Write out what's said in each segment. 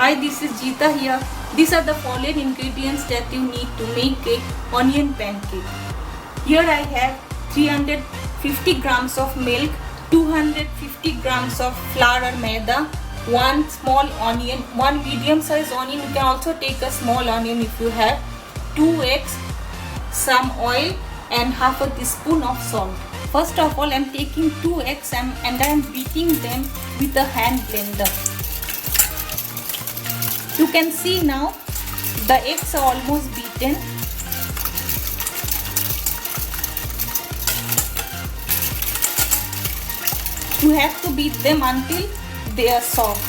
Hi, this is Jeeta here. These are the following ingredients that you need to make a onion pancake. Here I have 350 grams of milk, 250 grams of flour or maida, 1 small onion, 1 medium size onion. You can also take a small onion if you have, 2 eggs, some oil and half a teaspoon of salt. First of all, I am taking 2 eggs and I am beating them with a hand blender. You can see now the eggs are almost beaten. You have to beat them until they are soft.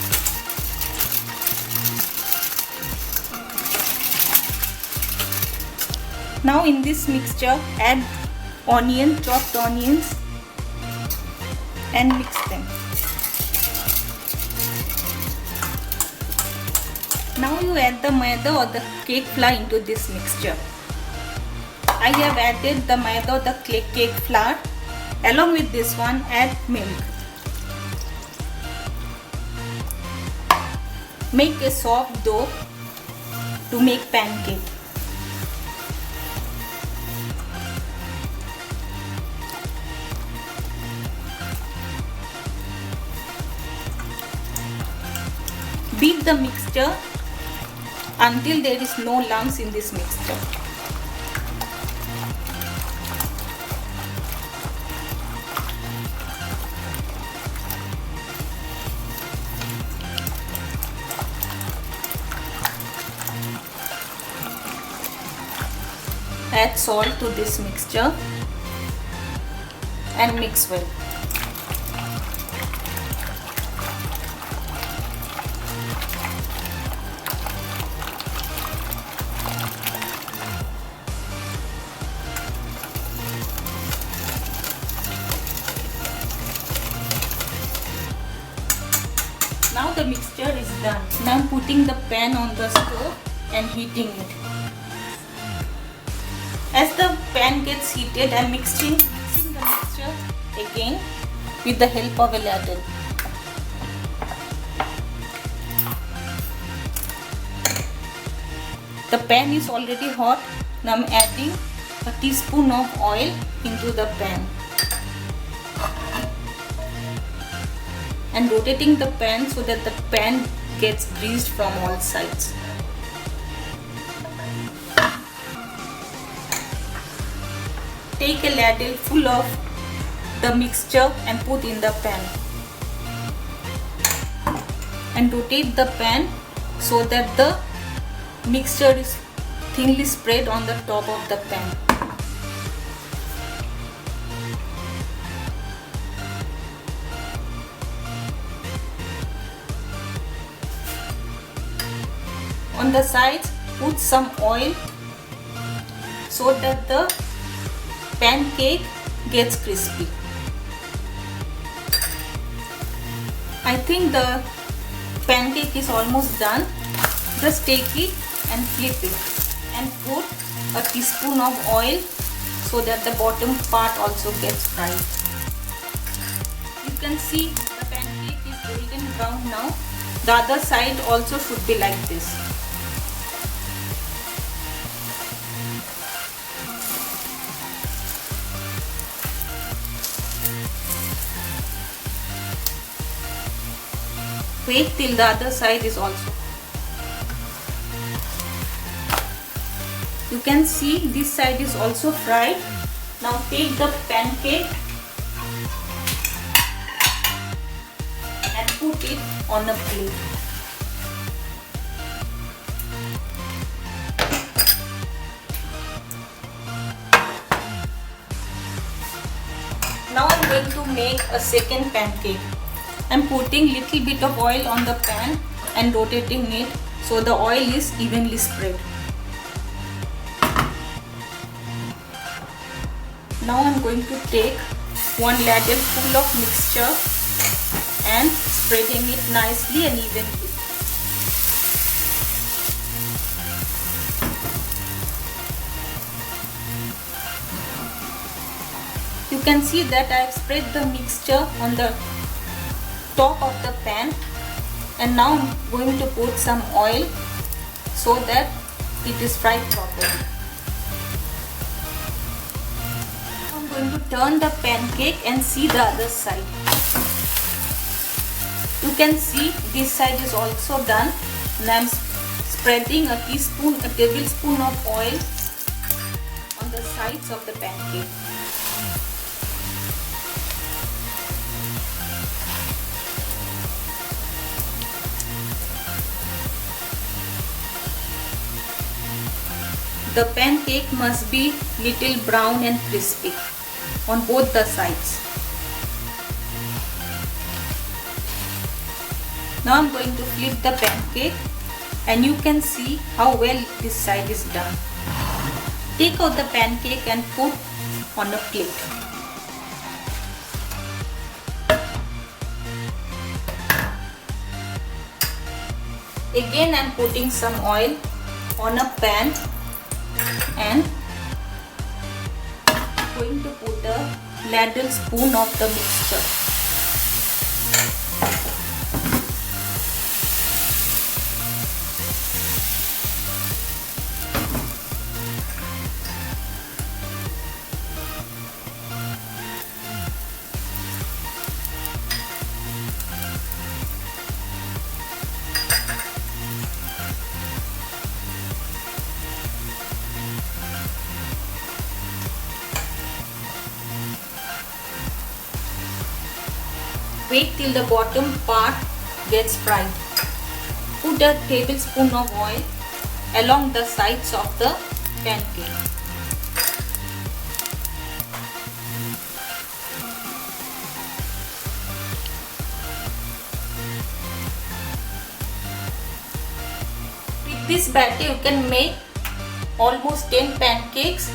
Now in this mixture, add chopped onions and mix them. Now you add the maida or the cake flour into this mixture. I have added the maida or the cake flour. Along with this one, add milk. Make a soft dough to make pancake. Beat the mixture until there is no lumps in this mixture. Add salt to this mixture and mix well. Now the mixture is done. Now I am putting the pan on the stove and heating it. As the pan gets heated, I am mixing the mixture again with the help of a ladle. The pan is already hot. Now I am adding a teaspoon of oil into the pan and rotating the pan so that the pan gets greased from all sides. Take a ladle full of the mixture and put in the pan and rotate the pan so that the mixture is thinly spread on the top of the pan. On the sides, put some oil so that the pancake gets crispy. I think the pancake is almost done. Just take it and flip it and put a teaspoon of oil so that the bottom part also gets fried. You can see the pancake is golden brown now. The other side also should be like this. Wait till the other side is also. You can see this side is also fried. Now take the pancake and put it on a plate. Now I am going to make a second pancake. I am putting little bit of oil on the pan and rotating it so the oil is evenly spread. Now I am going to take 1 ladle full of mixture and spreading it nicely and evenly. You can see that I have spread the mixture on the top of the pan And now I'm going to put some oil so that it is fried properly. I'm going to turn the pancake and see the other side. You can see this side is also done, and I'm spreading a tablespoon of oil on the sides of the pancake. The pancake must be little brown and crispy on both the sides. Now I'm going to flip the pancake and you can see how well this side is done. Take out the pancake and put on a plate. Again I'm putting some oil on a pan and going to put a ladle spoon of the mixture. Wait till the bottom part gets fried. Put a tablespoon of oil along the sides of the pancake. With this batter you can make almost 10 pancakes.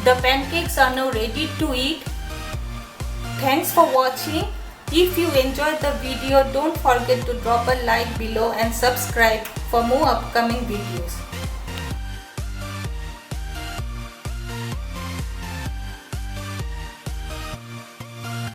The pancakes are now ready to eat. Thanks for watching. If you enjoyed the video, don't forget to drop a like below and subscribe for more upcoming videos.